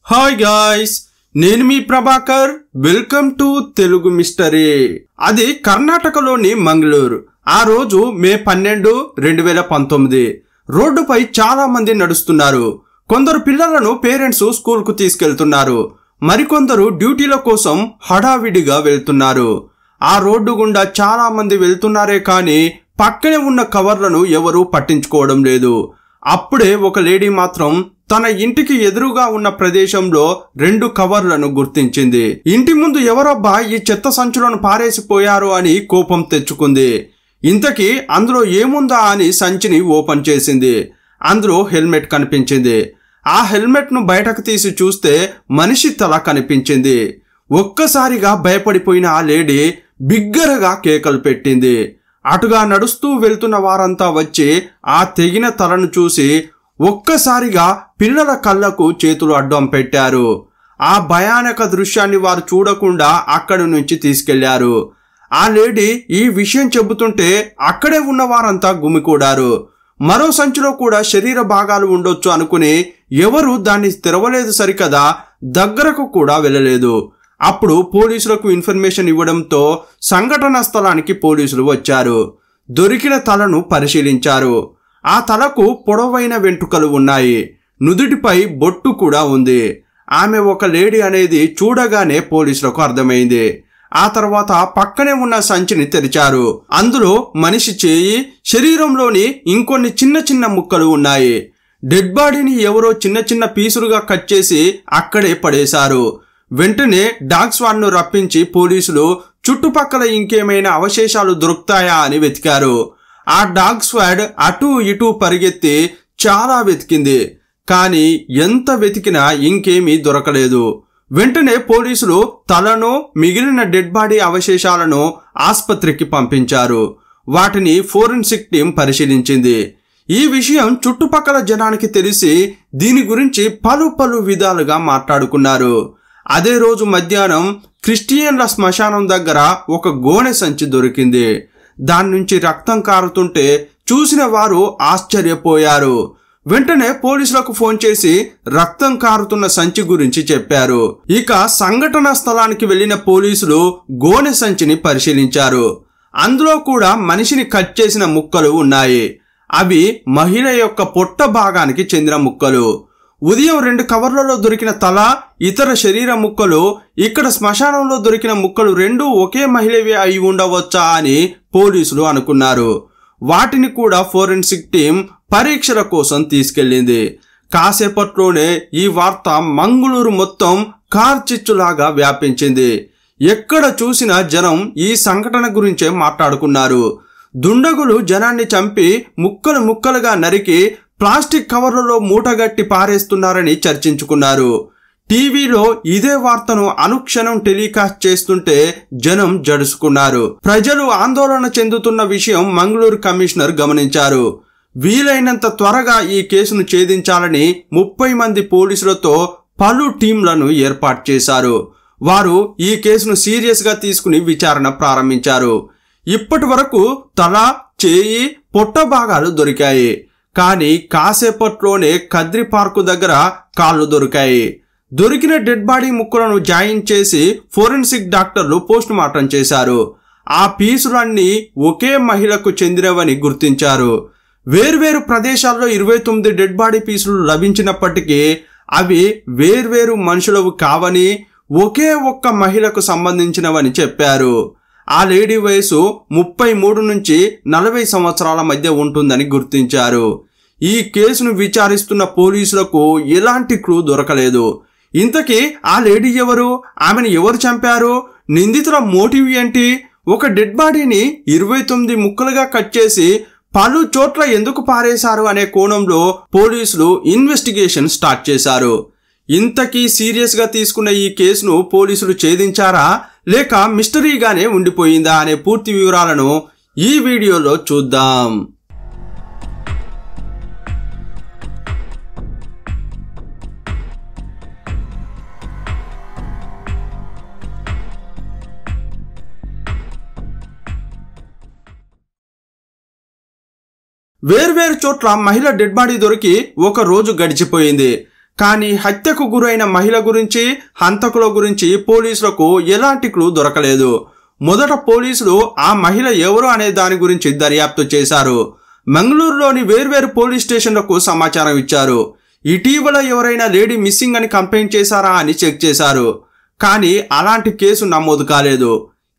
Hi guys, నేను మీ Prabhakar. Welcome to Telugu mystery. అది కర్ణాటకలోని మంగళూరు. ఆ రోజు మే 12, 2019. రోడ్డుపై చాలా మంది నడుస్తున్నారు. కొందరు పిల్లలను పేరెంట్స్ స్కూల్కు తీసుకెళ్తున్నారు. మరికొందరు డ్యూటీల కోసం హడావిడిగా వెళ్తున్నారు. ఆ రోడ్డు గుండా చాలా మంది వెళ్తున్నారే కానీ పక్కనే ఉన్న కవర్లను ఎవరూ పట్టించుకోవడం లేదు. అప్పుడే ఒక లేడీ మాత్రం తన ఇంటికి ఎదురుగా ఉన్న ప్రదేశంలో 2 కవర్లను గుర్తించింది. ఇంటి ముందు ఎవరబ్బా ఈ చెత్త సంచులను పారేసిపోయారు అని కోపం తెచ్చుకుంది. ఇంతకీ అందులో ఏముందా అని సంచిని ఓపెన్ చేసింది. అందులో హెల్మెట్ కనిపించింది. ఆ హెల్మెట్ ను బయటకు తీసి చూస్తే మనిషి తల కనిపించింది. ఒక్కసారిగా భయపడిపోయిన ఆ లేడీ బిగ్గరగా కేకలు పెట్టింది. అటుగా నడుస్తూ వెళ్తున్న వారంతా వచ్చి ఆ తెగిన తలను చూసి ఒక్కసారిగా పిల్లల కళ్ళకు చేతులు అడ్డం పెట్టారు. ఆ భయానక దృశ్యాన్ని వారు చూడకుండా అక్కడి నుంచి తీసుకెళ్లారు. ఆ లేడీ ఈ విషయం చెబుతుంటే అక్కడే ఉన్న వారంతా గుమికూడారు. మరో సంచిలో కూడా శరీర భాగాలు ఉండొచ్చు అనుకుని ఎవరు దాన్ని తెరవలేదు సరికదా, దగ్గరకు కూడా వెళ్ళలేదు. అప్పుడు పోలీసులకు ఇన్ఫర్మేషన్ ఇవ్వడంతో సంఘటన స్థలానికి పోలీసులు వచ్చారు. దొరికిన తలను పరిశీలించారు. ఆ తలకు పొడవైన వెంట్రుకలు ఉన్నాయి. నుదుటిపై బొట్టు కూడా ఉంది. ఆమె ఒక లేడీ అనేది చూడగానే పోలీసులకు అర్థమైంది. ఆ తర్వాత పక్కనే ఉన్న సంచిని తెరిచారు. అందులో మనిషి చేయి, శరీరంలోని ఇంకొన్ని చిన్న చిన్న ముక్కలు ఉన్నాయి. డెడ్ బాడీని ఎవరో చిన్న చిన్న పీసులుగా కట్ చేసి అక్కడే పడేశారు. వెంటనే డాగ్ స్క్వాడ్ ను రప్పించి పోలీసులు చుట్టుపక్కల ఇంకేమైనా అవశేషాలు దొరుకుతాయా అని వెతికారు. ఆ డాగ్ స్క్వాడ్ అటూ ఇటూ పరిగెత్తి చాలా వెతికింది. కానీ ఎంత వెతికినా ఇంకేమీ దొరకలేదు. వెంటనే పోలీసులు తలను, మిగిలిన డెడ్ బాడీ అవశేషాలను ఆస్పత్రికి పంపించారు. వాటిని ఫోరెన్సిక్ టీం పరిశీలించింది. ఈ విషయం చుట్టుపక్కల జనానికి తెలిసి దీని గురించి పలు విధాలుగా మాట్లాడుకున్నారు. అదే రోజు మధ్యాహ్నం క్రిస్టియన్ల శ్మశానం దగ్గర ఒక గోనె సంచి దొరికింది. దాని నుంచి రక్తం కారుతుంటే చూసిన వారు ఆశ్చర్యపోయారు. వెంటనే పోలీసులకు ఫోన్ చేసి రక్తం కారుతున్న సంచి గురించి చెప్పారు. ఇక సంఘటన స్థలానికి వెళ్లిన పోలీసులు గోనె సంచిని పరిశీలించారు. అందులో కూడా మనిషిని కట్ చేసిన ముక్కలు ఉన్నాయి. అవి మహిళ యొక్క పొట్ట భాగానికి చెందిన ముక్కలు. ఉదయం 2 కవర్లలో దొరికిన తల, ఇతర శరీర ముక్కలు, ఇక్కడ శ్మశానంలో దొరికిన ముక్కలు 2 ఒకే మహిళవే అయి ఉండవచ్చా అని పోలీసులు అనుకున్నారు. వాటిని కూడా ఫోరెన్సిక్ టీం పరీక్షల కోసం తీసుకెళ్లింది. కాసేపట్లోనే ఈ వార్త మంగళూరు మొత్తం కార్చిచ్చులాగా వ్యాపించింది. ఎక్కడ చూసినా జనం ఈ సంఘటన గురించే మాట్లాడుకున్నారు. దుండగులు జనాన్ని చంపి ముక్కలు ముక్కలుగా నరికి ప్లాస్టిక్ కవర్లలో మూటగట్టి పారేస్తున్నారని చర్చించుకున్నారు. టీవీలో ఇదే వార్తను అనుక్షణం టెలికాస్ట్ చేస్తుంటే జనం జడుసుకున్నారు. ప్రజలు ఆందోళన చెందుతున్న విషయం మంగళూరు కమిషనర్ గమనించారు. వీలైనంత త్వరగా ఈ కేసును ఛేదించాలని 30 మంది పోలీసులతో పలు టీంలను ఏర్పాటు చేశారు. వారు ఈ కేసును సీరియస్ గా తీసుకుని విచారణ ప్రారంభించారు. ఇప్పటి వరకు తల, చేయి, పొట్ట భాగాలు దొరికాయి. కానీ కాసేపట్లోనే కద్రి పార్కు దగ్గర కాళ్ళు దొరికాయి. దొరికిన డెడ్ బాడీ ముక్కలను జాయిన్ చేసి ఫోరెన్సిక్ డాక్టర్లు పోస్ట్ మార్టం చేశారు. ఆ పీసులన్నీ ఒకే మహిళకు చెందినవని గుర్తించారు. వేర్వేరు ప్రదేశాల్లో 29 డెడ్ బాడీ పీసులు లభించినప్పటికీ అవి వేర్వేరు మనుషులవు కావని, ఒకే ఒక్క మహిళకు సంబంధించినవని చెప్పారు. ఆ లేడీ వయసు 33 నుంచి 40 సంవత్సరాల మధ్య ఉంటుందని గుర్తించారు. ఈ కేసును విచారిస్తున్న పోలీసులకు ఎలాంటి క్లూ దొరకలేదు. ఇంతకీ ఆ లేడీ ఎవరు? ఆమెను ఎవరు చంపారు? నిందితుల మోటివ్ ఏంటి? ఒక డెడ్ బాడీని 29 ముక్కలుగా కట్ చేసి పలు చోట్ల ఎందుకు పారేశారు అనే కోణంలో పోలీసులు ఇన్వెస్టిగేషన్ స్టార్ట్ చేశారు. ఇంతకీ సీరియస్ గా తీసుకున్న ఈ కేసును పోలీసులు ఛేదించారా లేక మిస్టరీగానే ఉండిపోయిందా అనే పూర్తి వివరాలను ఈ వీడియోలో చూద్దాం. వేర్వేరు చోట్ల మహిళ డెడ్ బాడీ దొరికి ఒక రోజు గడిచిపోయింది. కానీ హత్యకు గురైన మహిళ గురించి, హంతకుల గురించి పోలీసులకు ఎలాంటి క్లూ దొరకలేదు. మొదట పోలీసులు ఆ మహిళ ఎవరు అనే దాని గురించి దర్యాప్తు చేశారు. మంగళూరులోని వేర్వేరు పోలీస్ స్టేషన్లకు సమాచారం ఇచ్చారు. ఇటీవల ఎవరైనా లేడీ మిస్సింగ్ అని కంప్లైంట్ చేశారా అని చెక్ చేశారు. కానీ అలాంటి కేసు నమోదు కాలేదు.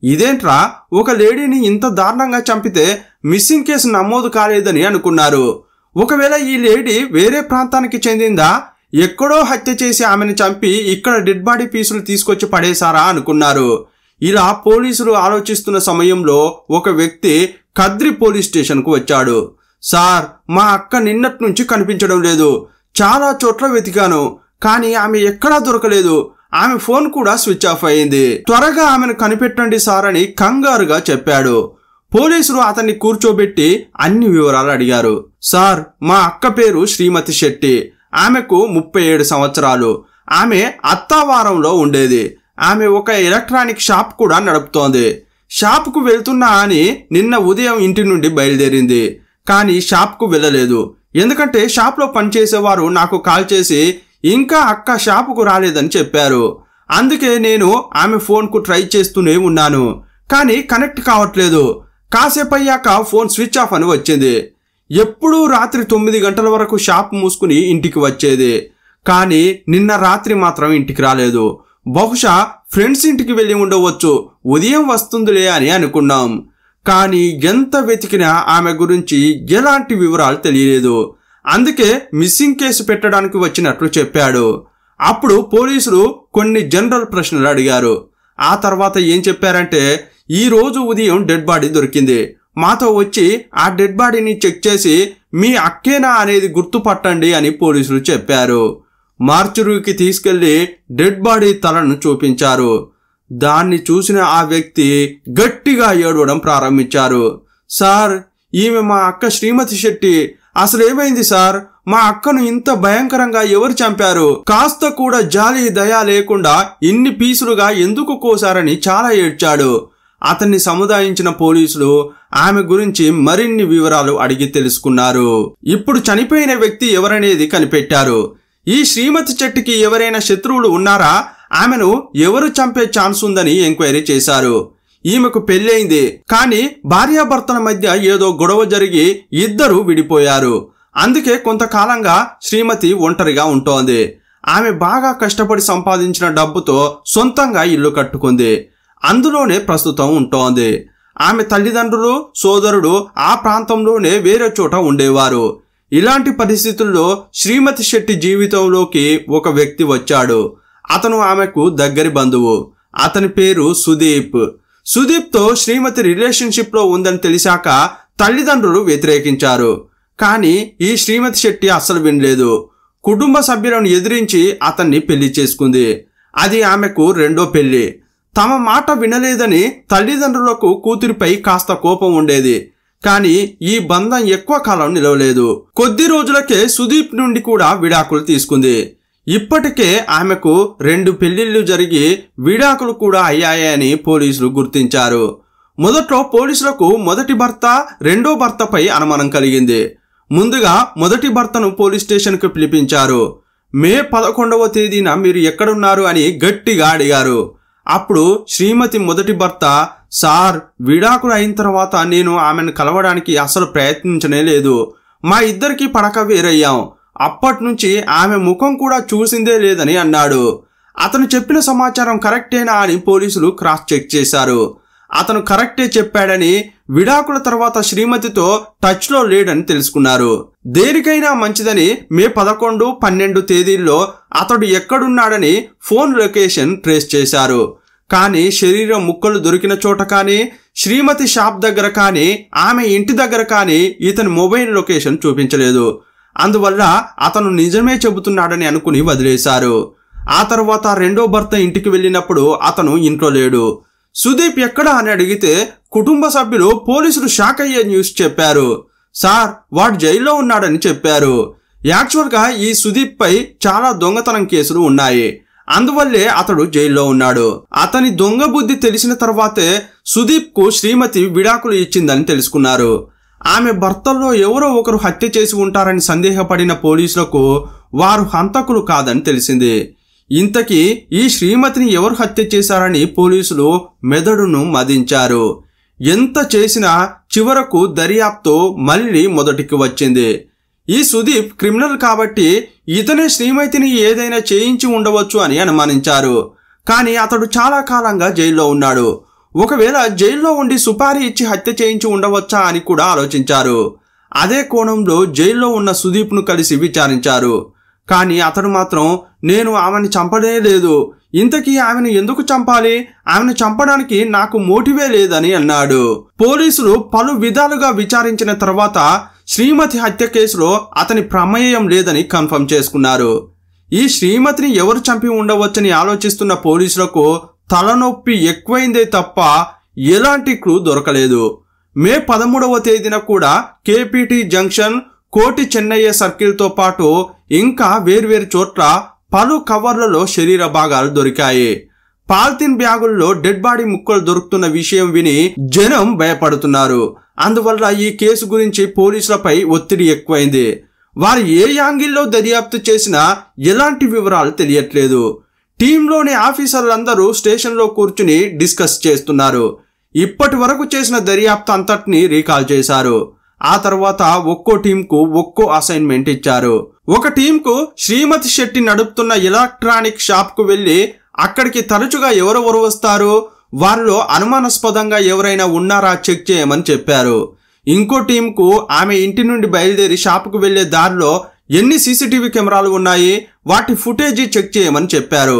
ఇదేంట్రా, ఒక లేడీని ఇంత దారుణంగా చంపితే మిస్సింగ్ కేసు నమోదు కాలేదని అనుకున్నారు. ఒకవేళ ఈ లేడీ వేరే ప్రాంతానికి చెందిందా, ఎక్కడో హత్య చేసి ఆమెను చంపి ఇక్కడ డెడ్ బాడీ పీసులు తీసుకొచ్చి పడేశారా అనుకున్నారు. ఇలా పోలీసులు ఆలోచిస్తున్న సమయంలో ఒక వ్యక్తి కద్రి పోలీస్ స్టేషన్కు వచ్చాడు. సార్, మా అక్క నిన్నటి నుంచి కనిపించడం లేదు. చాలా చోట్ల వెతికాను, కానీ ఆమె ఎక్కడా దొరకలేదు. ఆమె ఫోన్ కూడా స్విచ్ ఆఫ్ అయింది. త్వరగా ఆమెను కనిపెట్టండి సార్ అని కంగారుగా చెప్పాడు. పోలీసులు అతన్ని కూర్చోబెట్టి అన్ని వివరాలు అడిగారు. సార్, మా అక్క పేరు శ్రీమతి శెట్టి. ఆమెకు 37 సంవత్సరాలు. ఆమె అత్తావారంలో ఉండేది. ఆమె ఒక ఎలక్ట్రానిక్ షాప్ కూడా నడుపుతోంది. షాప్కు వెళ్తున్నా అని నిన్న ఉదయం ఇంటి నుండి బయలుదేరింది. కానీ షాప్కు వెళ్ళలేదు. ఎందుకంటే షాప్లో పనిచేసేవారు నాకు కాల్ చేసి ఇంకా అక్క షాపుకు రాలేదని చెప్పారు. అందుకే నేను ఆమె ఫోన్కు ట్రై చేస్తూనే ఉన్నాను, కానీ కనెక్ట్ కావట్లేదు. కాసేపు అయ్యాక ఫోన్ స్విచ్ ఆఫ్ అని వచ్చింది. ఎప్పుడూ రాత్రి 9 గంటల వరకు షాప్ మూసుకుని ఇంటికి వచ్చేది. కానీ నిన్న రాత్రి మాత్రం ఇంటికి రాలేదు. బహుశా ఫ్రెండ్స్ ఇంటికి వెళ్ళి ఉండవచ్చు, ఉదయం వస్తుందిలే అని అనుకున్నాం. కానీ ఎంత వెతికినా ఆమె గురించి ఎలాంటి వివరాలు తెలియలేదు. అందుకే మిస్సింగ్ కేసు పెట్టడానికి వచ్చినట్లు చెప్పాడు. అప్పుడు పోలీసులు కొన్ని జనరల్ ప్రశ్నలు అడిగారు. ఆ తర్వాత ఏం చెప్పారంటే, ఈ రోజు ఉదయం డెడ్ బాడీ దొరికింది. మాతో వచ్చి ఆ డెడ్ బాడీని చెక్ చేసి మీ అక్కేనా అనేది గుర్తుపట్టండి అని పోలీసులు చెప్పారు. మార్చురీకి తీసుకెళ్లి డెడ్ బాడీ తలను చూపించారు. దాన్ని చూసిన ఆ వ్యక్తి గట్టిగా ఏడవడం ప్రారంభించారు. సార్, ఈమె మా అక్క శ్రీమతి శెట్టి. అసలు ఏమైంది సార్? మా అక్కను ఇంత భయంకరంగా ఎవరు చంపారు? కాస్త కూడా జాలి దయ లేకుండా ఇన్ని పీసులుగా ఎందుకు కోసారని చాలా ఏడ్చాడు. అతన్ని సముదాయించిన పోలీసులు ఆమె గురించి మరిన్ని వివరాలు అడిగి తెలుసుకున్నారు. ఇప్పుడు చనిపోయిన వ్యక్తి ఎవరనేది కనిపెట్టారు. ఈ శ్రీమతి శెట్టికి ఎవరైనా శత్రువులు ఉన్నారా, ఆమెను ఎవరు చంపే ఛాన్స్ ఉందని ఎంక్వైరీ చేశారు. ఈమెకు పెళ్ళైంది, కానీ భార్యాభర్తల మధ్య ఏదో గొడవ జరిగి ఇద్దరు విడిపోయారు. అందుకే కొంతకాలంగా శ్రీమతి ఒంటరిగా ఉంటోంది. ఆమె బాగా కష్టపడి సంపాదించిన డబ్బుతో సొంతంగా ఇల్లు కట్టుకుంది. అందులోనే ప్రస్తుతం ఉంటోంది. ఆమె తల్లిదండ్రులు, సోదరుడు ఆ ప్రాంతంలోనే వేరే చోట ఉండేవారు. ఇలాంటి పరిస్థితుల్లో శ్రీమతి శెట్టి జీవితంలోకి ఒక వ్యక్తి వచ్చాడు. అతను ఆమెకు దగ్గరి బంధువు. అతని పేరు సుదీప్. సుదీప్తో శ్రీమతి రిలేషన్షిప్లో ఉందని తెలిసాక తల్లిదండ్రులు వ్యతిరేకించారు. కానీ ఈ శ్రీమతి శెట్టి అస్సలు వినలేదు. కుటుంబ సభ్యులను ఎదిరించి అతన్ని పెళ్లి చేసుకుంది. అది ఆమెకు రెండో పెళ్లి. తమ మాట వినలేదని తల్లిదండ్రులకు కూతురిపై కాస్త కోపం ఉండేది. కానీ ఈ బంధం ఎక్కువ కాలం నిలవలేదు. కొద్ది రోజులకే సుదీప్ నుండి కూడా విడాకులు తీసుకుంది. ఇప్పటికే ఆమెకు 2 పెళ్లిళ్లు జరిగి విడాకులు కూడా అయ్యాయని పోలీసులు గుర్తించారు. మొదట్లో పోలీసులకు మొదటి భర్త, రెండో భర్తపై అనుమానం కలిగింది. ముందుగా మొదటి భర్తను పోలీస్ స్టేషన్కు పిలిపించారు. మే 11వ తేదీన మీరు ఎక్కడున్నారు అని గట్టిగా అడిగారు. అప్పుడు శ్రీమతి మొదటి భర్త, సార్, విడాకులు అయిన తర్వాత నేను ఆమెను కలవడానికి అసలు ప్రయత్నించనే లేదు. మా ఇద్దరికి పడక వేరయ్యాం. అప్పటి నుంచి ఆమె ముఖం కూడా చూసిందే లేదని అన్నాడు. అతను చెప్పిన సమాచారం కరెక్టేనా అని పోలీసులు క్రాస్ చెక్ చేశారు. అతను కరెక్టే చెప్పాడని, విడాకుల తర్వాత శ్రీమతితో టచ్లో లేడని తెలుసుకున్నారు. దేనికైనా మంచిదని మే 11, 12 తేదీల్లో అతడు ఎక్కడున్నాడని ఫోన్ లొకేషన్ ట్రేస్ చేశారు. కానీ శరీరం ముక్కలు దొరికిన చోట కానీ, శ్రీమతి షాప్ దగ్గర కానీ, ఆమె ఇంటి దగ్గర కానీ ఇతని మొబైల్ లొకేషన్ చూపించలేదు. అందువల్ల అతను నిజమే చెబుతున్నాడని అనుకుని వదిలేశారు. ఆ తర్వాత రెండో భర్త ఇంటికి వెళ్ళినప్పుడు అతను ఇంట్లో లేడు. సుదీప్ ఎక్కడా అని అడిగితే కుటుంబ సభ్యులు, పోలీసులు షాక్ అయ్యే న్యూస్ చెప్పారు. సార్, వాడు జైల్లో ఉన్నాడని చెప్పారు. యాక్చువల్గా ఈ సుదీప్ పై చాలా దొంగతనం కేసులు ఉన్నాయి. అందువల్లే అతడు జైల్లో ఉన్నాడు. అతని దొంగ బుద్ధి తెలిసిన తర్వాతే సుదీప్ కు శ్రీమతి విడాకులు ఇచ్చిందని తెలుసుకున్నారు. ఆమె భర్తల్లో ఎవరో ఒకరు హత్య చేసి ఉంటారని సందేహపడిన పోలీసులకు వారు హంతకులు కాదని తెలిసింది. ఇంతకీ ఈ శ్రీమతిని ఎవరు హత్య చేశారని పోలీసులు మెదడును మదించారు. ఎంత చేసినా చివరకు దర్యాప్తు మళ్ళీ మొదటికి వచ్చింది. ఈ సుదీప్ క్రిమినల్ కాబట్టి ఇతనే శ్రీమతిని ఏదైనా చేయించి ఉండవచ్చు అని అనుమానించారు. కానీ అతడు చాలా కాలంగా జైల్లో ఉన్నాడు. ఒకవేళ జైల్లో ఉండి సుపారీ ఇచ్చి హత్య చేయించి ఉండవచ్చా అని కూడా ఆలోచించారు. అదే కోణంలో జైల్లో ఉన్న సుదీప్ను కలిసి విచారించారు. కానీ అతడు మాత్రం నేను ఆమెను చంపనే లేదు, ఇంతకీ ఆమెను ఎందుకు చంపాలి, ఆమెను చంపడానికి నాకు మోటివే లేదని అన్నాడు. పోలీసులు పలు విధాలుగా విచారించిన తర్వాత శ్రీమతి హత్య కేసులో అతని ప్రమేయం లేదని కన్ఫర్మ్ చేసుకున్నారు. ఈ శ్రీమతిని ఎవరు చంపి ఉండవచ్చని ఆలోచిస్తున్న పోలీసులకు తలనొప్పి ఎక్కువైందే తప్ప ఎలాంటి క్లూ దొరకలేదు. మే 13వ తేదీన కూడా కేపీటీ జంక్షన్, కోటి చెన్నయ్య సర్కిల్తో పాటు ఇంకా వేర్వేరు చోట్ల పలు కవర్లలో శరీర భాగాలు దొరికాయి. పాలిథిన్ బ్యాగుల్లో డెడ్ బాడీ ముక్కలు దొరుకుతున్న విషయం విని జనం భయపడుతున్నారు. అందువల్ల ఈ కేసు గురించి పోలీసులపై ఒత్తిడి ఎక్కువైంది. వారు ఏ యాంగిల్లో దర్యాప్తు చేసినా ఎలాంటి వివరాలు తెలియట్లేదు. టీంలోని ఆఫీసర్లందరూ స్టేషన్లో కూర్చుని డిస్కస్ చేస్తున్నారు. ఇప్పటి వరకు చేసిన దర్యాప్తు అంతటిని రీకాల్ చేశారు. ఆ తర్వాత ఒక్కో టీంకు ఒక్కో అసైన్మెంట్ ఇచ్చారు. ఒక టీంకు శ్రీమతి శెట్టి నడుపుతున్న ఎలక్ట్రానిక్ షాప్కు వెళ్లి అక్కడికి తరచుగా ఎవరెవరు వస్తారు, వారిలో అనుమానాస్పదంగా ఎవరైనా ఉన్నారా చెక్ చేయమని చెప్పారు. ఇంకో టీంకు ఆమె ఇంటి నుండి బయలుదేరి షాపుకు వెళ్లే దారిలో ఎన్ని సీసీటీవీ కెమెరాలు ఉన్నాయి, వాటి ఫుటేజీ చెక్ చేయమని చెప్పారు.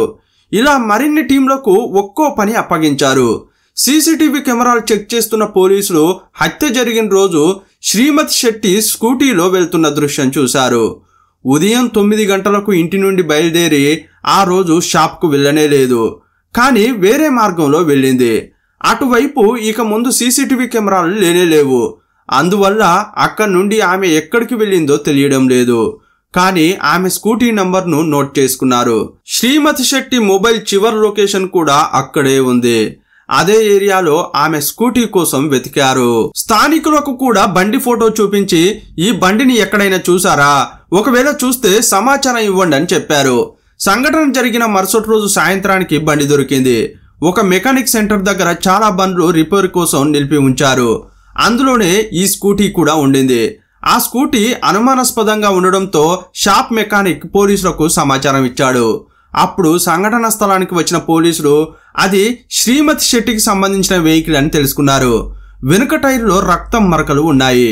ఇలా మరిన్ని టీంలకు ఒక్కో పని అప్పగించారు. సీసీటీవీ కెమెరాలు చెక్ చేస్తున్న పోలీసులు హత్య జరిగిన రోజు శ్రీమతి శెట్టి స్కూటీలో వెళ్తున్న దృశ్యం చూశారు. ఉదయం 9 గంటలకు ఇంటి నుండి బయలుదేరి ఆ రోజు షాప్కు వెళ్ళనే లేదు, కానీ వేరే మార్గంలో వెళ్ళింది. అటువైపు ఇక ముందు సీసీటీవీ కెమెరాలు లేనేలేవు. అందువల్ల అక్కడి నుండి ఆమె ఎక్కడికి వెళ్ళిందో తెలియడం లేదు. కానీ ఆమె స్కూటీ నంబర్ను నోట్ చేసుకున్నారు. శ్రీమతి శెట్టి మొబైల్ చివరి లొకేషన్ కూడా అక్కడే ఉంది. అదే ఏరియాలో ఆమె స్కూటీ కోసం వెతికారు. స్థానికులకు కూడా బండి ఫోటో చూపించి ఈ బండిని ఎక్కడైనా చూసారా, ఒకవేళ చూస్తే సమాచారం ఇవ్వండి అని చెప్పారు. సంఘటన జరిగిన మరుసటి రోజు సాయంత్రానికి బండి దొరికింది. ఒక మెకానిక్ సెంటర్ దగ్గర చాలా బండ్లు రిపేర్ కోసం నిలిపి ఉంచారు. అందులోనే ఈ స్కూటీ కూడా ఉండింది. ఆ స్కూటీ అనుమానాస్పదంగా ఉండడంతో షాప్ మెకానిక్ పోలీసులకు సమాచారం ఇచ్చాడు. అప్పుడు సంఘటన స్థలానికి వచ్చిన పోలీసులు అది శ్రీమతి శెట్టికి సంబంధించిన వెహికల్ అని తెలుసుకున్నారు. వెనుక టైర్లో రక్తం మరకలు ఉన్నాయి.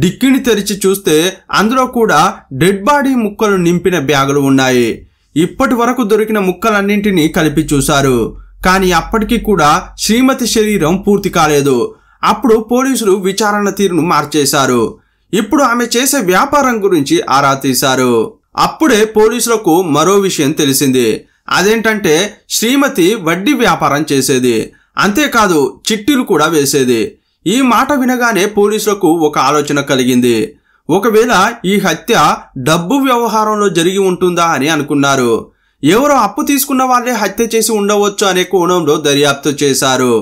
డిక్కీని తెరిచి చూస్తే అందులో కూడా డెడ్ బాడీ ముక్కలు నింపిన బ్యాగులు ఉన్నాయి. ఇప్పటి వరకు దొరికిన ముక్కలన్నింటినీ కలిపి చూశారు. కానీ అప్పటికీ కూడా శ్రీమతి శరీరం పూర్తి కాలేదు. అప్పుడు పోలీసులు విచారణ తీరును మార్చేశారు. ఇప్పుడు ఆమె చేసే వ్యాపారం గురించి ఆరా తీశారు. అప్పుడే పోలీసులకు మరో విషయం తెలిసింది. అదేంటంటే శ్రీమతి వడ్డీ వ్యాపారం చేసేది, అంతేకాదు చిట్టీలు కూడా వేసేది. ఈ మాట వినగానే పోలీసులకు ఒక ఆలోచన కలిగింది. ఒకవేళ ఈ హత్య డబ్బు వ్యవహారంలో జరిగి ఉంటుందా అని అనుకున్నారు. ఎవరో అప్పు తీసుకున్న వాళ్లే హత్య చేసి ఉండవచ్చు అనే కోణంలో దర్యాప్తు చేశారు.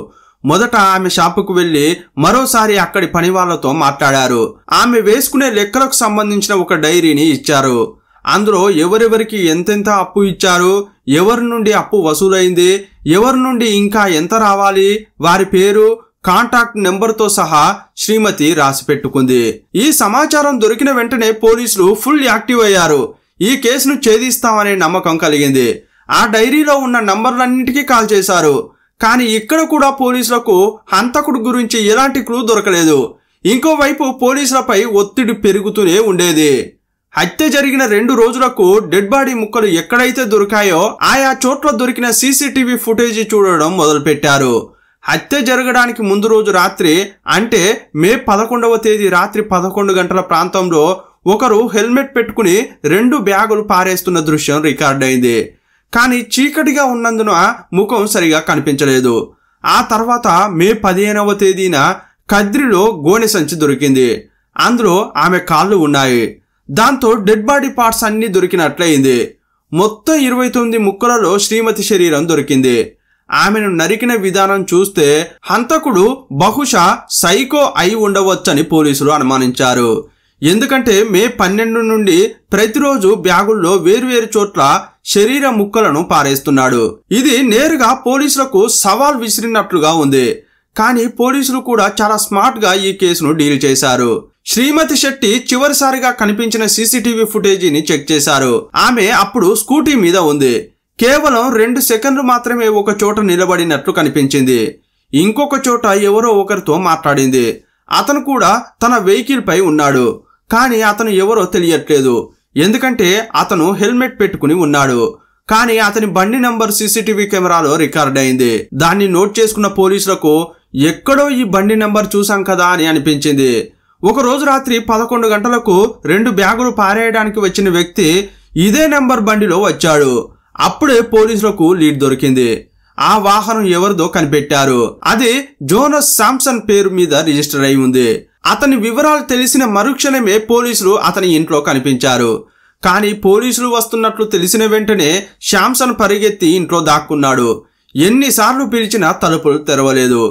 మొదట ఆమె షాపుకు వెళ్లి మరోసారి అక్కడి పని వాళ్లతో మాట్లాడారు. ఆమె వేసుకునే లెక్కలకు సంబంధించిన ఒక డైరీని ఇచ్చారు. అందులో ఎవరెవరికి ఎంతెంత అప్పు ఇచ్చారు, ఎవరి నుండి అప్పు వసూలైంది, ఎవరి నుండి ఇంకా ఎంత రావాలి, వారి పేరు, కాంటాక్ట్ నెంబర్తో సహా శ్రీమతి రాసి పెట్టుకుంది. ఈ సమాచారం దొరికిన వెంటనే పోలీసులు ఫుల్ యాక్టివ్ అయ్యారు. ఈ కేసును ఛేదిస్తామనే నమ్మకం కలిగింది. ఆ డైరీలో ఉన్న నంబర్లన్నింటికీ కాల్ చేశారు. కానీ ఇక్కడ కూడా పోలీసులకు హంతకుడు గురించి ఎలాంటి క్లూ దొరకలేదు. ఇంకోవైపు పోలీసులపై ఒత్తిడి పెరుగుతూనే ఉండేది. హత్య జరిగిన 2 రోజులకు డెడ్ బాడీ ముక్కలు ఎక్కడైతే దొరికాయో ఆయా చోట్ల దొరికిన సీసీటీవీ ఫుటేజీ చూడడం మొదలుపెట్టారు. హత్య జరగడానికి ముందు రోజు రాత్రి అంటే మే 11వ తేదీ రాత్రి 11 గంటల ప్రాంతంలో ఒకరు హెల్మెట్ పెట్టుకుని 2 బ్యాగులు పారేస్తున్న దృశ్యం రికార్డ్ అయింది. కానీ చీకటిగా ఉన్నందున ముఖం సరిగా కనిపించలేదు. ఆ తర్వాత మే 15వ తేదీన కద్రిలో గోనె సంచి దొరికింది. అందులో ఆమె కాళ్ళు ఉన్నాయి. దాంతో డెడ్ బాడీ పార్ట్స్ అన్ని దొరికినట్లయింది. మొత్తం 29 ముక్కలలో శ్రీమతి శరీరం దొరికింది. ఆమెను నరికిన విధానం చూస్తే హంతకుడు బహుశా సైకో అయి ఉండవచ్చని పోలీసులు అనుమానించారు. ఎందుకంటే మే 12 నుండి ప్రతిరోజు బ్యాగుల్లో వేరువేరు చోట్ల శరీర ముక్కలను పారేస్తున్నాడు. ఇది నేరుగా పోలీసులకు సవాల్ విసిరినట్లుగా ఉంది. కానీ పోలీసులు కూడా చాలా స్మార్ట్ గా ఈ కేసును డీల్ చేశారు. శ్రీమతి శెట్టి చివరిసారిగా కనిపించిన సీసీటీవీ ఫుటేజీని చెక్ చేశారు. ఆమె అప్పుడు స్కూటీ మీద ఉంది. కేవలం 2 సెకండ్లు మాత్రమే ఒక చోట నిలబడినట్లు కనిపించింది. ఇంకొక చోట ఎవరో ఒకరితో మాట్లాడింది. అతను కూడా తన వెహికల్ పై ఉన్నాడు. కానీ అతను ఎవరో తెలియట్లేదు. ఎందుకంటే అతను హెల్మెట్ పెట్టుకుని ఉన్నాడు. కానీ అతని బండి నంబర్ సీసీటీవీ కెమెరాలో రికార్డ్ అయింది. దాన్ని నోట్ చేసుకున్న పోలీసులకు ఎక్కడో ఈ బండి నంబర్ చూసాం కదా అని అనిపించింది. ఒక రోజు రాత్రి 11 గంటలకు 2 బ్యాగులు పారేయడానికి వచ్చిన వ్యక్తి ఇదే నంబర్ బండిలో వచ్చాడు. అప్పుడే పోలీసులకు లీడ్ దొరికింది. ఆ వాహనం ఎవరిదో కనిపెట్టారు. అది జోనస్ శాంసన్ పేరు మీద రిజిస్టర్ అయి ఉంది. అతని వివరాలు తెలిసిన మరుక్షణమే పోలీసులు అతని ఇంట్లో కనిపించారు. కానీ పోలీసులు వస్తున్నట్లు తెలిసిన వెంటనే శాంసన్ పరిగెత్తి ఇంట్లో దాక్కున్నాడు. ఎన్నిసార్లు పిలిచినా తలుపులు తెరవలేదు.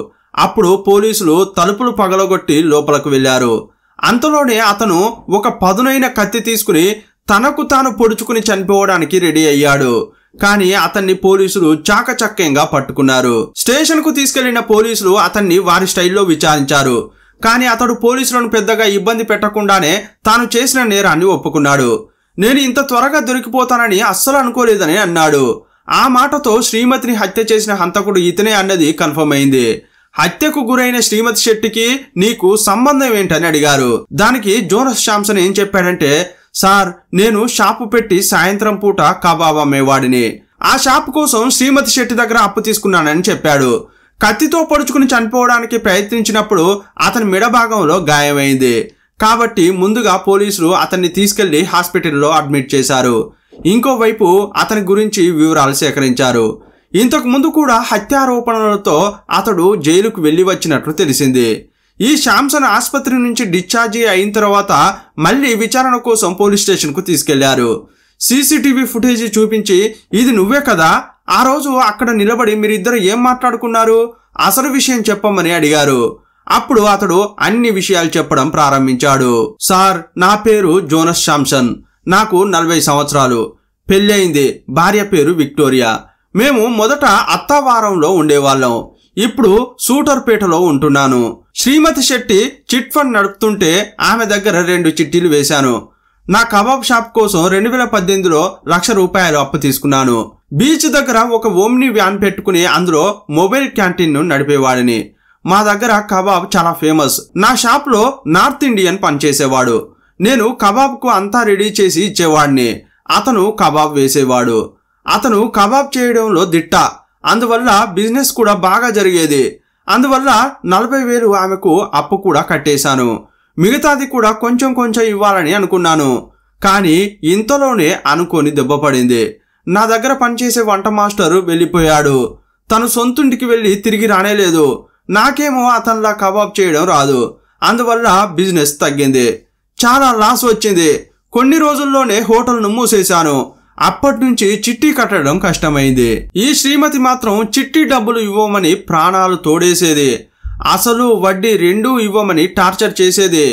అప్పుడు పోలీసులు తలుపులు పగలగొట్టి లోపలకు వెళ్లారు. అంతలోనే అతను ఒక పదునైన కత్తి తీసుకుని తనకు తాను పొడుచుకుని చనిపోవడానికి రెడీ అయ్యాడు. కానీ అతన్ని పోలీసులు చాకచక్యంగా పట్టుకున్నారు. స్టేషన్ కు తీసుకెళ్లిన పోలీసులు అతన్ని వారి స్టైల్లో విచారించారు. కానీ అతడు పోలీసులను పెద్దగా ఇబ్బంది పెట్టకుండానే తాను చేసిన నేరాన్ని ఒప్పుకున్నాడు. నేను ఇంత త్వరగా దొరికిపోతానని అస్సలు అనుకోలేదని అన్నాడు. ఆ మాటతో శ్రీమతిని హత్య చేసిన హంతకుడు ఇతనే అన్నది కన్ఫర్మ్ అయింది. హత్యకు గురైన శ్రీమతి శెట్టికి నీకు సంబంధం ఏంటని అడిగారు. దానికి జోనస్ శాంసన్ ఏం చెప్పాడంటే, సార్, నేను షాపు పెట్టి సాయంత్రం పూట కబాబ్ అమ్మేవాడిని. ఆ షాపు కోసం శ్రీమతి శెట్టి దగ్గర అప్పు తీసుకున్నానని చెప్పాడు. కత్తితో పొడుచుకుని చనిపోవడానికి ప్రయత్నించినప్పుడు అతని మెడ భాగంలో గాయమైంది. కాబట్టి ముందుగా పోలీసులు అతన్ని తీసుకెళ్లి హాస్పిటల్లో అడ్మిట్ చేశారు. ఇంకోవైపు అతని గురించి వివరాలు సేకరించారు. ఇంతకు ముందు కూడా హత్యారోపణలతో అతడు జైలుకు వెళ్లి వచ్చినట్లు తెలిసింది. ఈ శాంసన్ ఆసుపత్రి నుంచి డిశ్చార్జి అయిన తర్వాత మళ్లీ విచారణ కోసం పోలీస్ స్టేషన్ కు తీసుకెళ్లారు. సీసీటీవీ ఫుటేజీ చూపించి ఇది నువ్వే కదా, ఆ రోజు అక్కడ నిలబడి మీరిద్దరు ఏం మాట్లాడుకున్నారు, అసలు విషయం చెప్పమని అడిగారు. అప్పుడు అతడు అన్ని విషయాలు చెప్పడం ప్రారంభించాడు. సార్, నా పేరు జోనస్ శాంసన్. నాకు 40 సంవత్సరాలు. పెళ్ళయింది. భార్య పేరు విక్టోరియా. మేము మొదట అత్తావారంలో ఉండేవాళ్ళం. ఇప్పుడు సూటర్పేటలో ఉంటున్నాను. శ్రీమతి శెట్టి చిట్ ఫండ్ నడుపుతుంటే ఆమె దగ్గర 2 చిట్టీలు వేశాను. నా కబాబ్ షాప్ కోసం 2018లో ₹1,00,000 అప్పు తీసుకున్నాను. బీచ్ దగ్గర ఒక ఓమ్ని వ్యాన్ పెట్టుకుని అందులో మొబైల్ క్యాంటీన్ ను నడిపేవాడిని. మా దగ్గర కబాబ్ చాలా ఫేమస్. నా షాప్ లో నార్త్ ఇండియన్ పనిచేసేవాడు. నేను కబాబ్ కు అంతా రెడీ చేసి ఇచ్చేవాడిని. అతను కబాబ్ వేసేవాడు. అతను కబాబ్ చేయడంలో దిట్ట. అందువల్ల బిజినెస్ కూడా బాగా జరిగేది. అందువల్ల 40,000 ఆమెకు అప్పు కూడా కట్టేశాను. మిగతాది కూడా కొంచెం కొంచెం ఇవ్వాలని అనుకున్నాను. కానీ ఇంతలోనే అనుకోని దెబ్బపడింది. నా దగ్గర పనిచేసే వంట మాస్టర్ వెళ్ళిపోయాడు. తను సొంతుంటికి వెళ్ళి తిరిగి రానేలేదు. నాకేమో అతనిలా కబాబ్ చేయడం రాదు. అందువల్ల బిజినెస్ తగ్గింది. చాలా లాస్ వచ్చింది. కొన్ని రోజుల్లోనే హోటల్ను మూసేశాను. అప్పటి నుంచి చిట్టి కట్టడం కష్టమైంది. ఈ శ్రీమతి మాత్రం చిట్టి డబ్బులు ఇవ్వమని ప్రాణాలు తోడేసేది. అసలు వడ్డీ 2 ఇవ్వమని టార్చర్ చేసేది.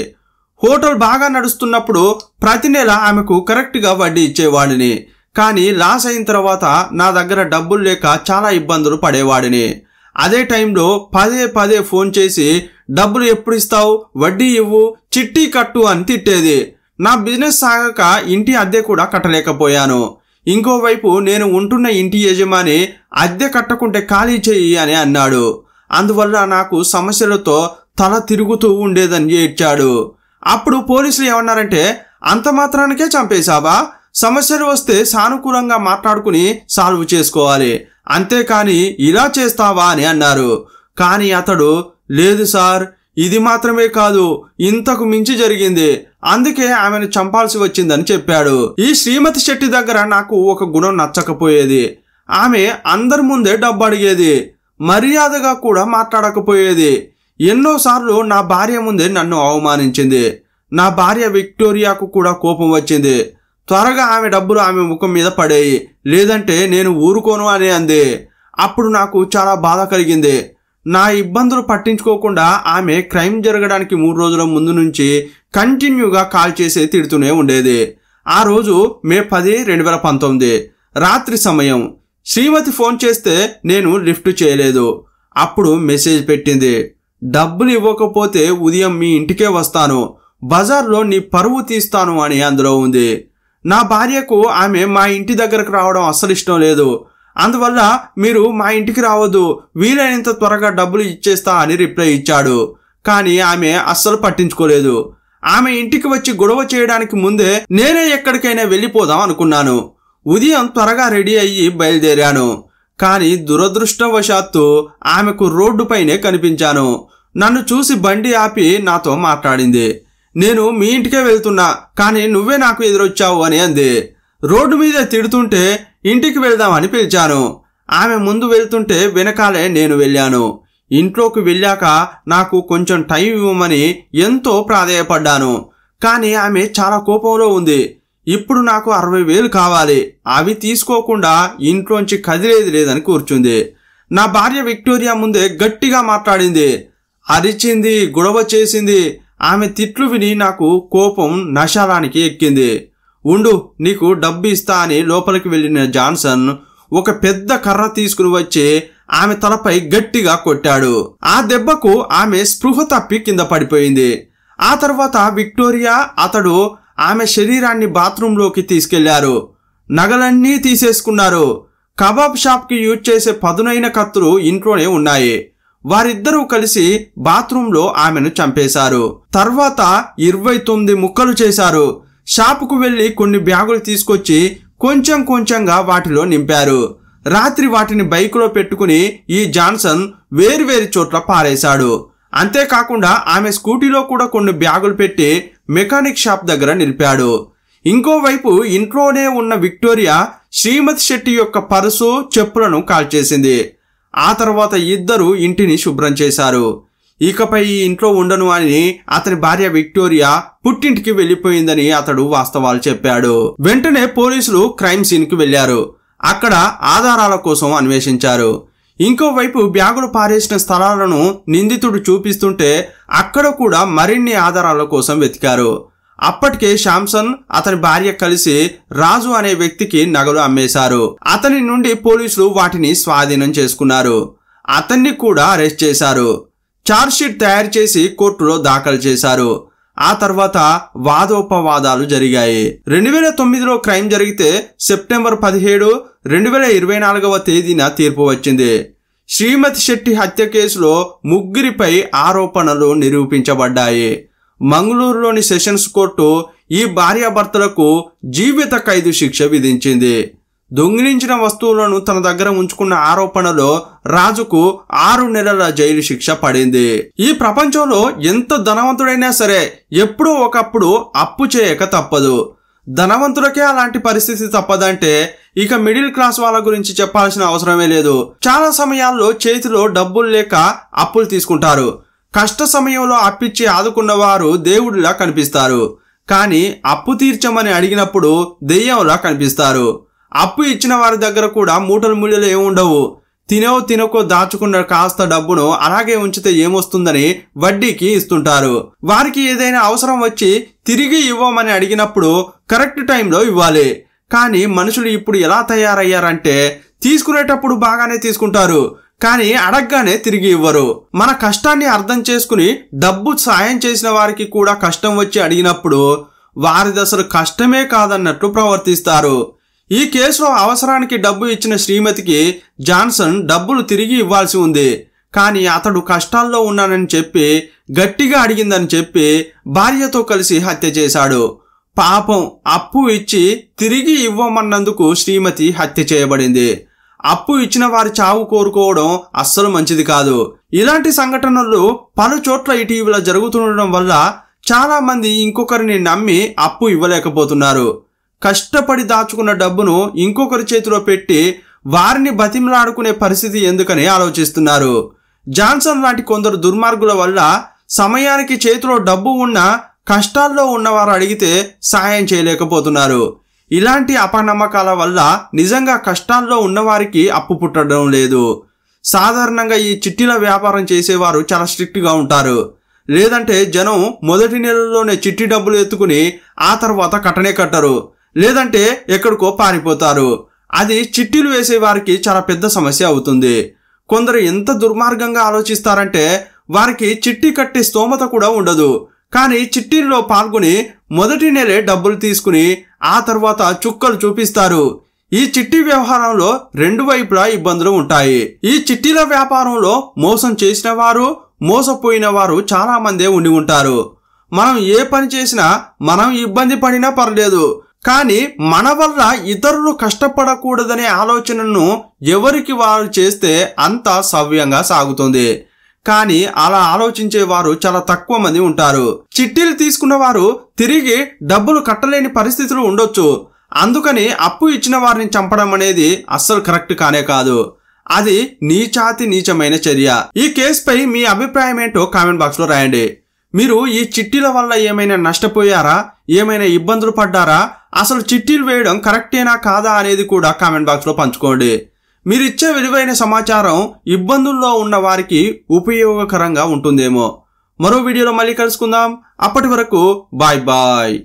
హోటల్ బాగా నడుస్తున్నప్పుడు ప్రతి నెల ఆమెకు కరెక్ట్ గా వడ్డీ ఇచ్చేవాడిని. కానీ లాస్ అయిన తర్వాత నా దగ్గర డబ్బులు లేక చాలా ఇబ్బందులు పడేవాడిని. అదే టైంలో పదే ఫోన్ చేసి డబ్బులు ఎప్పుడు ఇస్తావు, వడ్డీ ఇవ్వు, చిట్టి కట్టు అని తిట్టేది. నా బిజినెస్ సాగక ఇంటి అద్దె కూడా కట్టలేకపోయాను. ఇంకోవైపు నేను ఉంటున్న ఇంటి యజమాని అద్దె కట్టకుంటే ఖాళీ చెయ్యి అని అన్నాడు. అందువల్ల నాకు సమస్యలతో తల తిరుగుతూ ఉండేదని ఏడ్చాడు. అప్పుడు పోలీసులు ఏమన్నారంటే, అంత మాత్రానికే చంపేశావా, సమస్యలు వస్తే సానుకూలంగా మాట్లాడుకుని సాల్వ్ చేసుకోవాలి, అంతేకాని ఇలా చేస్తావా అని అన్నారు. కానీ అతడు, లేదు సార్, ఇది మాత్రమే కాదు, ఇంతకు మించి జరిగింది, అందుకే ఆమెను చంపాల్సి వచ్చిందని చెప్పాడు. ఈ శ్రీమతి శెట్టి దగ్గర నాకు ఒక గుణం నచ్చకపోయేది. ఆమె అందరి ముందే డబ్బు అడిగేది. మర్యాదగా కూడా మాట్లాడకపోయేది. ఎన్నోసార్లు నా భార్య ముందే నన్ను అవమానించింది. నా భార్య విక్టోరియాకు కూడా కోపం వచ్చింది. త్వరగా ఆమె డబ్బులు ఆమె ముఖం మీద పడేయి, లేదంటే నేను ఊరుకోను అని అంది. అప్పుడు నాకు చాలా బాధ కలిగింది. నా ఇబ్బందులు పట్టించుకోకుండా ఆమె క్రైమ్ జరగడానికి 3 రోజుల ముందు నుంచి కంటిన్యూగా కాల్ చేసి తిడుతూనే ఉండేది. ఆ రోజు మే 10, 2019 రాత్రి సమయం. శ్రీమతి ఫోన్ చేస్తే నేను లిఫ్ట్ చేయలేదు. అప్పుడు మెసేజ్ పెట్టింది, డబ్బులు ఇవ్వకపోతే ఉదయం మీ ఇంటికే వస్తాను, బజార్లో నీ పరువు తీస్తాను అని అందులో ఉంది. నా భార్యకు ఆమె మా ఇంటి దగ్గరకు రావడం అస్సలు ఇష్టం లేదు. అందువల్ల మీరు మా ఇంటికి రావద్దు, వీలైనంత త్వరగా డబ్బులు ఇచ్చేస్తా అని రిప్లై ఇచ్చాడు. కానీ ఆమె అస్సలు పట్టించుకోలేదు. ఆమె ఇంటికి వచ్చి గొడవ చేయడానికి ముందే నేనే ఎక్కడికైనా వెళ్ళిపోదాం అనుకున్నాను. ఉదయం త్వరగా రెడీ అయ్యి బయలుదేరాను. కానీ దురదృష్టవశాత్తు ఆమెకు రోడ్డుపైనే కనిపించాను. నన్ను చూసి బండి ఆపి నాతో మాట్లాడింది. నేను మీ ఇంటికే వెళ్తున్నా, కానీ నువ్వే నాకు ఎదురొచ్చావు అని అంది. రోడ్డు మీద తిడుతుంటే ఇంటికి వెళ్దామని పిలిచాను. ఆమె ముందు వెళ్తుంటే వెనకాలే నేను వెళ్ళాను. ఇంట్లోకి వెళ్ళాక నాకు కొంచెం టైం ఇవ్వమని ఎంతో ప్రాధేయపడ్డాను. కానీ ఆమె చాలా కోపంలో ఉంది. ఇప్పుడు నాకు 60,000 కావాలి, అవి తీసుకోకుండా ఇంట్లోంచి కదిలేది లేదని కూర్చుంది. నా భార్య విక్టోరియా ముందే గట్టిగా మాట్లాడింది, అరిచింది, గొడవ చేసింది. ఆమె తిట్లు విని నాకు కోపం నశాలానికి ఎక్కింది. ఉండు, నీకు డబ్బు ఇస్తా అని లోపలికి వెళ్ళిన జాన్సన్ ఒక పెద్ద కర్ర తీసుకుని వచ్చి ఆమె తలపై గట్టిగా కొట్టాడు. ఆ దెబ్బకు ఆమె స్పృహ తప్పి కింద పడిపోయింది. ఆ తర్వాత విక్టోరియా, అతడు ఆమె శరీరాన్ని బాత్రూంలోకి తీసుకెళ్లారు. నగలన్నీ తీసేసుకున్నారు. కబాబ్ షాప్కి యూజ్ చేసే పదునైన కత్తులు ఇంట్లోనే ఉన్నాయి. వారిద్దరూ కలిసి బాత్రూంలో ఆమెను చంపేశారు. తర్వాత 29 ముక్కలు చేశారు. షాపుకు వెళ్లి కొన్ని బ్యాగులు తీసుకొచ్చి కొంచెం కొంచెంగా వాటిలో నింపారు. రాత్రి వాటిని బైకులో పెట్టుకుని ఈ జాన్సన్ వేరువేరు చోట్ల పారేశాడు. అంతేకాకుండా ఆమె స్కూటీలో కూడా కొన్ని బ్యాగులు పెట్టి మెకానిక్ షాప్ దగ్గర నిలిపాడు. ఇంకోవైపు ఇంట్లోనే ఉన్న విక్టోరియా శ్రీమతి శెట్టి యొక్క పర్సు, చెప్పులను కాల్చేసింది. ఆ తర్వాత ఇద్దరు ఇంటిని శుభ్రం చేశారు. ఇకపై ఈ ఇంట్లో ఉండను అని అతని భార్య విక్టోరియా పుట్టింటికి వెళ్లిపోయిందని అతడు వాస్తవాలు చెప్పాడు. వెంటనే పోలీసులు క్రైమ్ సీన్ కి వెళ్లారు. అక్కడ ఆధారాల కోసం అన్వేషించారు. ఇంకోవైపు బ్యాగులు పారేసిన స్థలాలను నిందితుడు చూపిస్తుంటే అక్కడ కూడా మరిన్ని ఆధారాల కోసం వెతికారు. అప్పటికే శాంసన్, అతని భార్య కలిసి రాజు అనే వ్యక్తికి నగలు అమ్మేశారు. అతని నుండి పోలీసులు వాటిని స్వాధీనం చేసుకున్నారు. అతన్ని కూడా అరెస్ట్ చేశారు. ఛార్జ్షీట్ తయారు చేసి కోర్టులో దాఖలు చేశారు. ఆ తర్వాత వాదోపవాదాలు జరిగాయి. 2009లో క్రైమ్ జరిగితే సెప్టెంబర్ 17, 2024వ తేదీన తీర్పు వచ్చింది. శ్రీమతి శెట్టి హత్య కేసులో ముగ్గురిపై ఆరోపణలు నిరూపించబడ్డాయి. మంగళూరులోని సెషన్స్ కోర్టు ఈ భార్యాభర్తలకు జీవిత ఖైదు శిక్ష విధించింది. దొంగిలించిన వస్తువులను తన దగ్గర ఉంచుకున్న ఆరోపణలో రాజుకు 6 నెలల జైలు శిక్ష పడింది. ఈ ప్రపంచంలో ఎంత ధనవంతుడైనా సరే ఎప్పుడో ఒకప్పుడు అప్పు చేయక తప్పదు. ధనవంతులకే అలాంటి పరిస్థితి తప్పదంటే ఇక మిడిల్ క్లాస్ వాళ్ళ గురించి చెప్పాల్సిన అవసరమే లేదు. చాలా సమయాల్లో చేతిలో డబ్బులు లేక అప్పులు తీసుకుంటారు. కష్ట సమయంలో అప్పిచ్చి ఆదుకున్న వారు దేవుడిలా కనిపిస్తారు. కానీ అప్పు తీర్చమని అడిగినప్పుడు దెయ్యంలా కనిపిస్తారు. అప్పు ఇచ్చిన వారి దగ్గర కూడా మూటలు ముళ్ళలు ఏముండవు. తినకో దాచుకున్న కాస్త డబ్బును అలాగే ఉంచితే ఏమొస్తుందని వడ్డీకి ఇస్తుంటారు. వారికి ఏదైనా అవసరం వచ్చి తిరిగి ఇవ్వమని అడిగినప్పుడు కరెక్ట్ టైంలో ఇవ్వాలి. కానీ మనుషులు ఇప్పుడు ఎలా తయారయ్యారంటే తీసుకునేటప్పుడు బాగానే తీసుకుంటారు, కానీ అడగగానే తిరిగి ఇవ్వరు. మన కష్టాన్ని అర్థం చేసుకుని డబ్బు సాయం చేసిన వారికి కూడా కష్టం వచ్చి అడిగినప్పుడు వారిది అసలు కష్టమే కాదన్నట్లు ప్రవర్తిస్తారు. ఈ కేసులో అవసరానికి డబ్బు ఇచ్చిన శ్రీమతికి జాన్సన్ డబ్బులు తిరిగి ఇవ్వాల్సి ఉంది. కానీ అతడు కష్టాల్లో ఉన్నానని చెప్పి గట్టిగా అడిగిందని చెప్పి భార్యతో కలిసి హత్య చేశాడు. పాపం, అప్పు ఇచ్చి తిరిగి ఇవ్వమన్నందుకు శ్రీమతి హత్య చేయబడింది. అప్పు ఇచ్చిన వారి చావు కోరుకోవడం అస్సలు మంచిది కాదు. ఇలాంటి సంఘటనలు పలు చోట్ల ఇటీవల జరుగుతుండడం వల్ల చాలా మంది ఇంకొకరిని నమ్మి అప్పు ఇవ్వలేకపోతున్నారు. కష్టపడి దాచుకున్న డబ్బును ఇంకొకరి చేతిలో పెట్టి వారిని బతిమలాడుకునే పరిస్థితి ఎందుకని ఆలోచిస్తున్నారు. జాన్సన్ లాంటి కొందరు దుర్మార్గుల వల్ల సమయానికి చేతిలో డబ్బు ఉన్నా కష్టాల్లో ఉన్నవారు అడిగితే సాయం చేయలేకపోతున్నారు. ఇలాంటి అపనమ్మకాల వల్ల నిజంగా కష్టాల్లో ఉన్నవారికి అప్పు పుట్టడం లేదు. సాధారణంగా ఈ చిట్టీల వ్యాపారం చేసేవారు చాలా స్ట్రిక్ట్గా ఉంటారు. లేదంటే జనం మొదటి నెలలోనే చిట్టి డబ్బులు ఎత్తుకుని ఆ తర్వాత కట్టనే కట్టరు, లేదంటే ఎక్కడికో పారిపోతారు. అది చిట్టీలు వేసే వారికి చాలా పెద్ద సమస్య అవుతుంది. కొందరు ఎంత దుర్మార్గంగా ఆలోచిస్తారంటే వారికి చిట్టి కట్టే స్తోమత కూడా ఉండదు, కానీ చిట్టీల్లో పాల్గొని మొదటి నెలే డబ్బులు తీసుకుని ఆ తర్వాత చుక్కలు చూపిస్తారు. ఈ చిట్టి వ్యవహారంలో రెండు వైపులా ఇబ్బందులు ఉంటాయి. ఈ చిట్టీల వ్యాపారంలో మోసం చేసిన వారు, మోసపోయిన వారు చాలా మందే ఉండి ఉంటారు. మనం ఏ పని చేసినా మనం ఇబ్బంది పడినా పర్లేదు, కానీ మన వల్ల ఇతరులు కష్టపడకూడదనే ఆలోచనను ఎవరికి వారు చేస్తే అంతా సవ్యంగా సాగుతుంది. కానీ అలా ఆలోచించే వారు చాలా తక్కువ మంది ఉంటారు. చిట్టీలు తీసుకున్న వారు తిరిగి డబ్బులు కట్టలేని పరిస్థితులు ఉండొచ్చు, అందుకని అప్పు ఇచ్చిన వారిని చంపడం అనేది అస్సలు కరెక్ట్ కానే కాదు. అది నీచాతి నీచమైన చర్య. ఈ కేసుపై మీ అభిప్రాయం ఏంటో కామెంట్ బాక్స్ లో రాయండి. మీరు ఈ చిట్టీల వల్ల ఏమైనా నష్టపోయారా, ఏమైనా ఇబ్బందులు పడ్డారా, అసలు చిట్టీలు వేయడం కరెక్టేనా కాదా అనేది కూడా కామెంట్ బాక్స్ లో పంచుకోండి. మీరిచ్చే విలువైన సమాచారం ఇబ్బందుల్లో ఉన్న వారికి ఉపయోగకరంగా ఉంటుందేమో. మరో వీడియోలో మళ్ళీ కలుసుకుందాం. అప్పటి వరకు బాయ్ బాయ్.